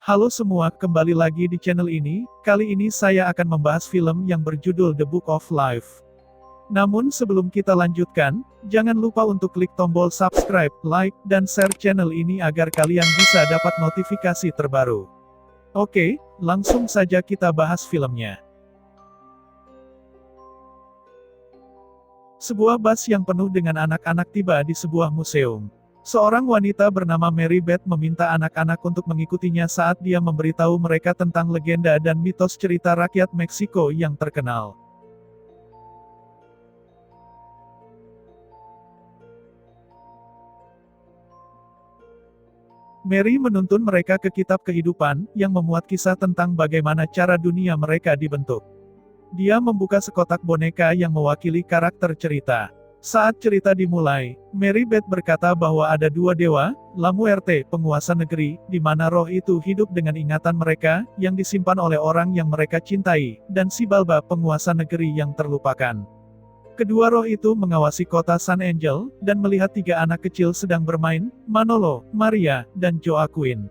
Halo semua, kembali lagi di channel ini. Kali ini saya akan membahas film yang berjudul The Book of Life. Namun sebelum kita lanjutkan, jangan lupa untuk klik tombol subscribe, like, dan share channel ini agar kalian bisa dapat notifikasi terbaru. Oke, langsung saja kita bahas filmnya. Sebuah bus yang penuh dengan anak-anak tiba di sebuah museum. Seorang wanita bernama Mary Beth meminta anak-anak untuk mengikutinya saat dia memberitahu mereka tentang legenda dan mitos cerita rakyat Meksiko yang terkenal. Mary menuntun mereka ke kitab kehidupan, yang memuat kisah tentang bagaimana cara dunia mereka dibentuk. Dia membuka sekotak boneka yang mewakili karakter cerita. Saat cerita dimulai, Mary Beth berkata bahwa ada dua dewa, La Muerte, penguasa negeri, di mana roh itu hidup dengan ingatan mereka, yang disimpan oleh orang yang mereka cintai, dan Xibalba, penguasa negeri yang terlupakan. Kedua roh itu mengawasi kota San Angel, dan melihat tiga anak kecil sedang bermain, Manolo, Maria, dan Joaquin.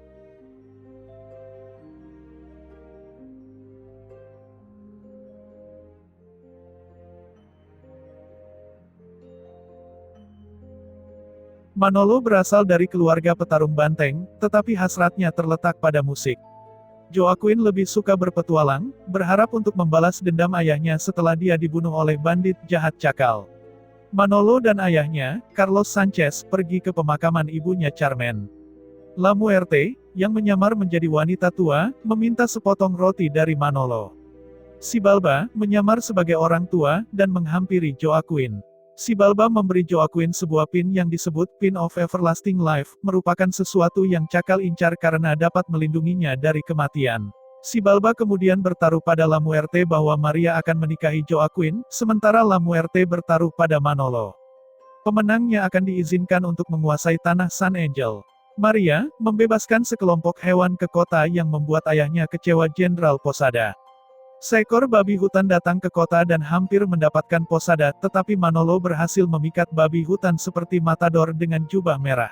Manolo berasal dari keluarga petarung banteng, tetapi hasratnya terletak pada musik. Joaquin lebih suka berpetualang, berharap untuk membalas dendam ayahnya setelah dia dibunuh oleh bandit jahat cakal. Manolo dan ayahnya, Carlos Sanchez, pergi ke pemakaman ibunya Carmen. La Muerte, yang menyamar menjadi wanita tua, meminta sepotong roti dari Manolo. Xibalba, menyamar sebagai orang tua, dan menghampiri Joaquin. Xibalba memberi Joaquin sebuah pin yang disebut Pin of Everlasting Life, merupakan sesuatu yang cakal incar karena dapat melindunginya dari kematian. Xibalba kemudian bertaruh pada La Muerte bahwa Maria akan menikahi Joaquin, sementara La Muerte bertaruh pada Manolo. Pemenangnya akan diizinkan untuk menguasai tanah San Angel. Maria, membebaskan sekelompok hewan ke kota yang membuat ayahnya kecewa. Jenderal Posada. Seekor babi hutan datang ke kota dan hampir mendapatkan Posada, tetapi Manolo berhasil memikat babi hutan seperti matador dengan jubah merah.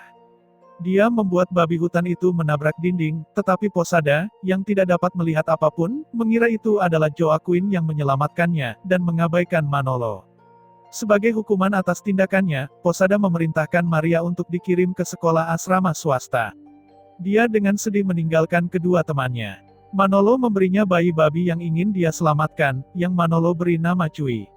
Dia membuat babi hutan itu menabrak dinding, tetapi Posada, yang tidak dapat melihat apapun, mengira itu adalah Joaquin yang menyelamatkannya, dan mengabaikan Manolo. Sebagai hukuman atas tindakannya, Posada memerintahkan Maria untuk dikirim ke sekolah asrama swasta. Dia dengan sedih meninggalkan kedua temannya. Manolo memberinya bayi babi yang ingin dia selamatkan, yang Manolo beri nama Cui.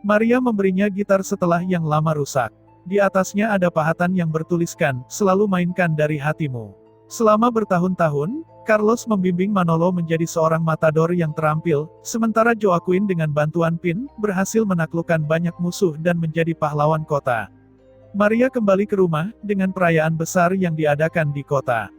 Maria memberinya gitar setelah yang lama rusak. Di atasnya ada pahatan yang bertuliskan, "Selalu mainkan dari hatimu." Selama bertahun-tahun, Carlos membimbing Manolo menjadi seorang matador yang terampil, sementara Joaquin dengan bantuan Pin, berhasil menaklukkan banyak musuh dan menjadi pahlawan kota. Maria kembali ke rumah, dengan perayaan besar yang diadakan di kota.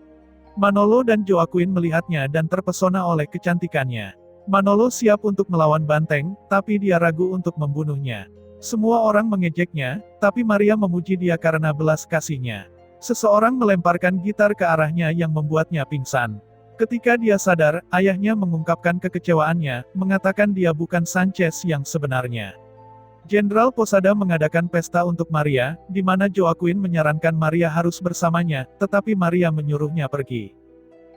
Manolo dan Joaquin melihatnya dan terpesona oleh kecantikannya. Manolo siap untuk melawan banteng, tapi dia ragu untuk membunuhnya. Semua orang mengejeknya, tapi Maria memuji dia karena belas kasihnya. Seseorang melemparkan gitar ke arahnya yang membuatnya pingsan. Ketika dia sadar, ayahnya mengungkapkan kekecewaannya, mengatakan dia bukan Sanchez yang sebenarnya. Jenderal Posada mengadakan pesta untuk Maria, di mana Joaquin menyarankan Maria harus bersamanya, tetapi Maria menyuruhnya pergi.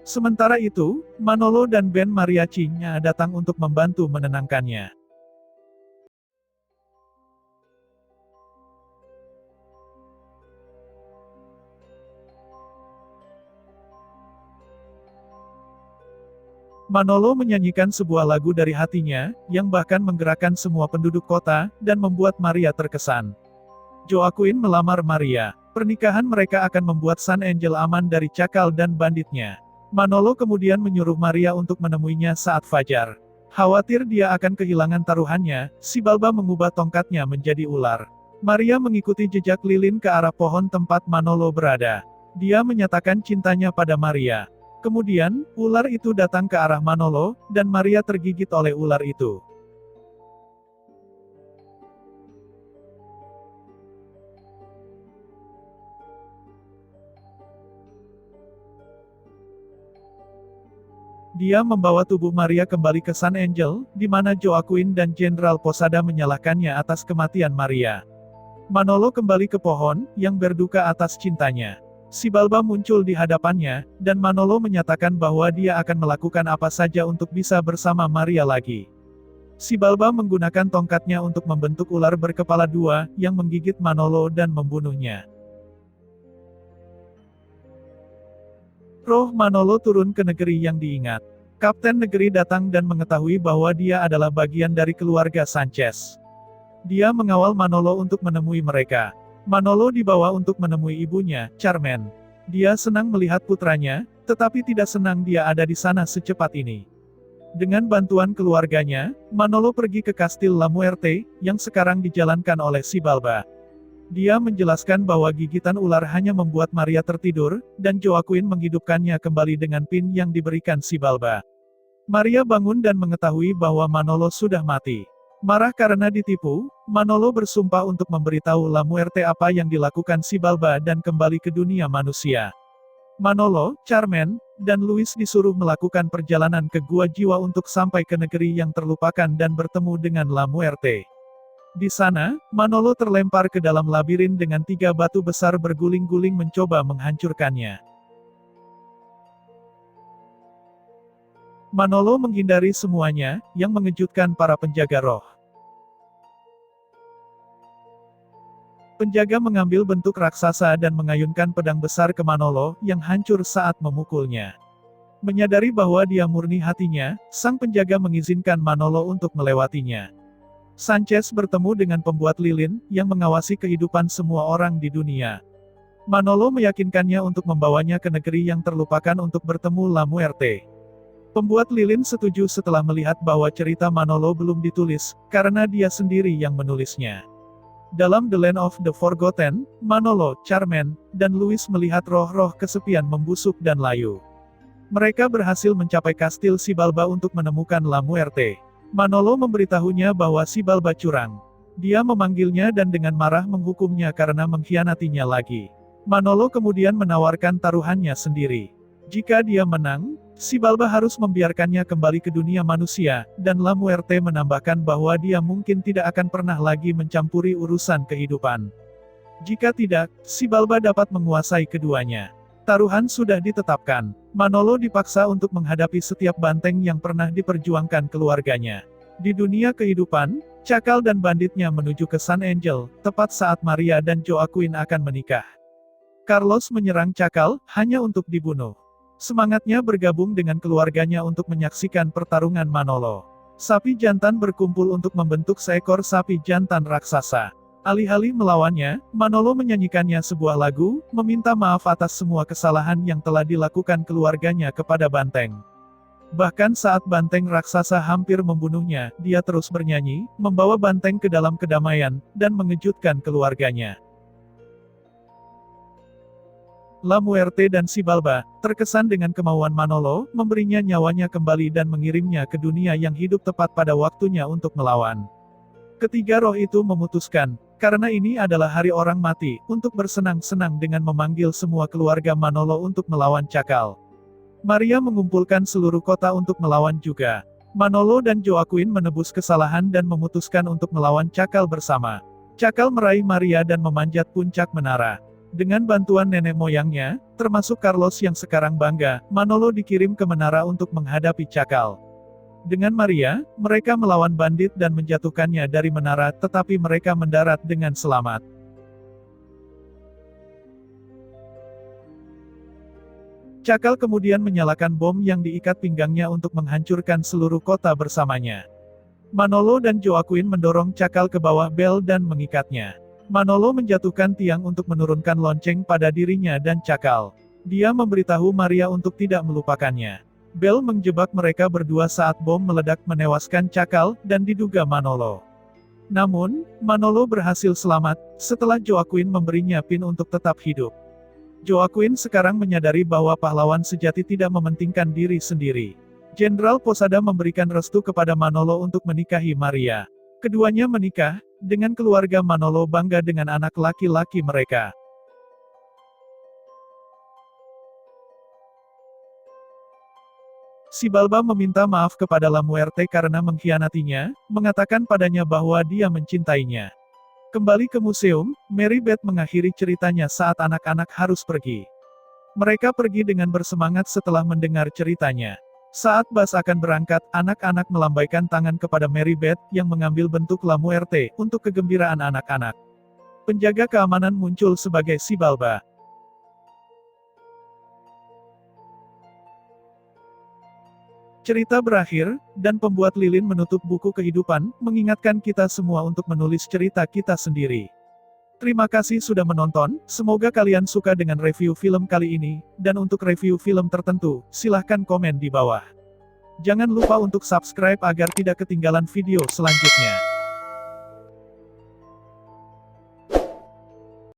Sementara itu, Manolo dan band mariachi-nya datang untuk membantu menenangkannya. Manolo menyanyikan sebuah lagu dari hatinya, yang bahkan menggerakkan semua penduduk kota, dan membuat Maria terkesan. Joaquin melamar Maria. Pernikahan mereka akan membuat San Angel aman dari cakal dan banditnya. Manolo kemudian menyuruh Maria untuk menemuinya saat fajar. Khawatir dia akan kehilangan taruhannya, Xibalba mengubah tongkatnya menjadi ular. Maria mengikuti jejak lilin ke arah pohon tempat Manolo berada. Dia menyatakan cintanya pada Maria. Kemudian, ular itu datang ke arah Manolo, dan Maria tergigit oleh ular itu. Dia membawa tubuh Maria kembali ke San Angel, di mana Joaquin dan Jenderal Posada menyalahkannya atas kematian Maria. Manolo kembali ke pohon, yang berduka atas cintanya. Xibalba muncul di hadapannya, dan Manolo menyatakan bahwa dia akan melakukan apa saja untuk bisa bersama Maria lagi. Xibalba menggunakan tongkatnya untuk membentuk ular berkepala dua, yang menggigit Manolo dan membunuhnya. Roh Manolo turun ke negeri yang diingat. Kapten negeri datang dan mengetahui bahwa dia adalah bagian dari keluarga Sanchez. Dia mengawal Manolo untuk menemui mereka. Manolo dibawa untuk menemui ibunya, Carmen. Dia senang melihat putranya, tetapi tidak senang dia ada di sana secepat ini. Dengan bantuan keluarganya, Manolo pergi ke Kastil La Muerte, yang sekarang dijalankan oleh Xibalba. Dia menjelaskan bahwa gigitan ular hanya membuat Maria tertidur, dan Joaquin menghidupkannya kembali dengan pin yang diberikan Xibalba. Maria bangun dan mengetahui bahwa Manolo sudah mati. Marah karena ditipu, Manolo bersumpah untuk memberitahu La Muerte apa yang dilakukan Xibalba dan kembali ke dunia manusia. Manolo, Carmen, dan Luis disuruh melakukan perjalanan ke Gua Jiwa untuk sampai ke negeri yang terlupakan dan bertemu dengan La Muerte. Di sana, Manolo terlempar ke dalam labirin dengan 3 batu besar berguling-guling mencoba menghancurkannya. Manolo menghindari semuanya, yang mengejutkan para penjaga roh. Penjaga mengambil bentuk raksasa dan mengayunkan pedang besar ke Manolo, yang hancur saat memukulnya. Menyadari bahwa dia murni hatinya, sang penjaga mengizinkan Manolo untuk melewatinya. Sanchez bertemu dengan pembuat lilin, yang mengawasi kehidupan semua orang di dunia. Manolo meyakinkannya untuk membawanya ke negeri yang terlupakan untuk bertemu La Muerte. Pembuat lilin setuju setelah melihat bahwa cerita Manolo belum ditulis, karena dia sendiri yang menulisnya. Dalam The Land of the Forgotten, Manolo, Carmen, dan Luis melihat roh-roh kesepian membusuk dan layu. Mereka berhasil mencapai kastil Xibalba untuk menemukan La Muerte. Manolo memberitahunya bahwa Xibalba curang. Dia memanggilnya dan dengan marah menghukumnya karena mengkhianatinya lagi. Manolo kemudian menawarkan taruhannya sendiri. Jika dia menang, Xibalba harus membiarkannya kembali ke dunia manusia, dan La Muerte menambahkan bahwa dia mungkin tidak akan pernah lagi mencampuri urusan kehidupan. Jika tidak, Xibalba dapat menguasai keduanya. Taruhan sudah ditetapkan. Manolo dipaksa untuk menghadapi setiap banteng yang pernah diperjuangkan keluarganya. Di dunia kehidupan, Cakal dan banditnya menuju ke Sun Angel, tepat saat Maria dan Joaquin akan menikah. Carlos menyerang Cakal, hanya untuk dibunuh. Semangatnya bergabung dengan keluarganya untuk menyaksikan pertarungan Manolo. Sapi jantan berkumpul untuk membentuk seekor sapi jantan raksasa. Alih-alih melawannya, Manolo menyanyikannya sebuah lagu, meminta maaf atas semua kesalahan yang telah dilakukan keluarganya kepada banteng. Bahkan saat banteng raksasa hampir membunuhnya, dia terus bernyanyi, membawa banteng ke dalam kedamaian, dan mengejutkan keluarganya. La Muerte dan Xibalba, terkesan dengan kemauan Manolo, memberinya nyawanya kembali dan mengirimnya ke dunia yang hidup tepat pada waktunya untuk melawan. Ketiga roh itu memutuskan, karena ini adalah hari orang mati, untuk bersenang-senang dengan memanggil semua keluarga Manolo untuk melawan Cakal. Maria mengumpulkan seluruh kota untuk melawan juga. Manolo dan Joaquin menebus kesalahan dan memutuskan untuk melawan Cakal bersama. Cakal meraih Maria dan memanjat puncak menara. Dengan bantuan nenek moyangnya, termasuk Carlos yang sekarang bangga, Manolo dikirim ke menara untuk menghadapi Cakal. Dengan Maria, mereka melawan bandit dan menjatuhkannya dari menara, tetapi mereka mendarat dengan selamat. Cakal kemudian menyalakan bom yang diikat pinggangnya untuk menghancurkan seluruh kota bersamanya. Manolo dan Joaquin mendorong Cakal ke bawah bel dan mengikatnya. Manolo menjatuhkan tiang untuk menurunkan lonceng pada dirinya dan Cakal. Dia memberitahu Maria untuk tidak melupakannya. Bel menjebak mereka berdua saat bom meledak menewaskan Cakal, dan diduga Manolo. Namun, Manolo berhasil selamat, setelah Joaquin memberinya pin untuk tetap hidup. Joaquin sekarang menyadari bahwa pahlawan sejati tidak mementingkan diri sendiri. Jenderal Posada memberikan restu kepada Manolo untuk menikahi Maria. Keduanya menikah, dengan keluarga Manolo bangga dengan anak laki-laki mereka. Xibalba meminta maaf kepada La Muerte karena mengkhianatinya, mengatakan padanya bahwa dia mencintainya. Kembali ke museum, Mary Beth mengakhiri ceritanya saat anak-anak harus pergi. Mereka pergi dengan bersemangat setelah mendengar ceritanya. Saat Bas akan berangkat, anak-anak melambaikan tangan kepada Mary Beth yang mengambil bentuk lampu RT untuk kegembiraan anak-anak. Penjaga keamanan muncul sebagai si Balba. Cerita berakhir, dan pembuat lilin menutup buku kehidupan, mengingatkan kita semua untuk menulis cerita kita sendiri. Terima kasih sudah menonton, semoga kalian suka dengan review film kali ini, dan untuk review film tertentu, silahkan komen di bawah. Jangan lupa untuk subscribe agar tidak ketinggalan video selanjutnya.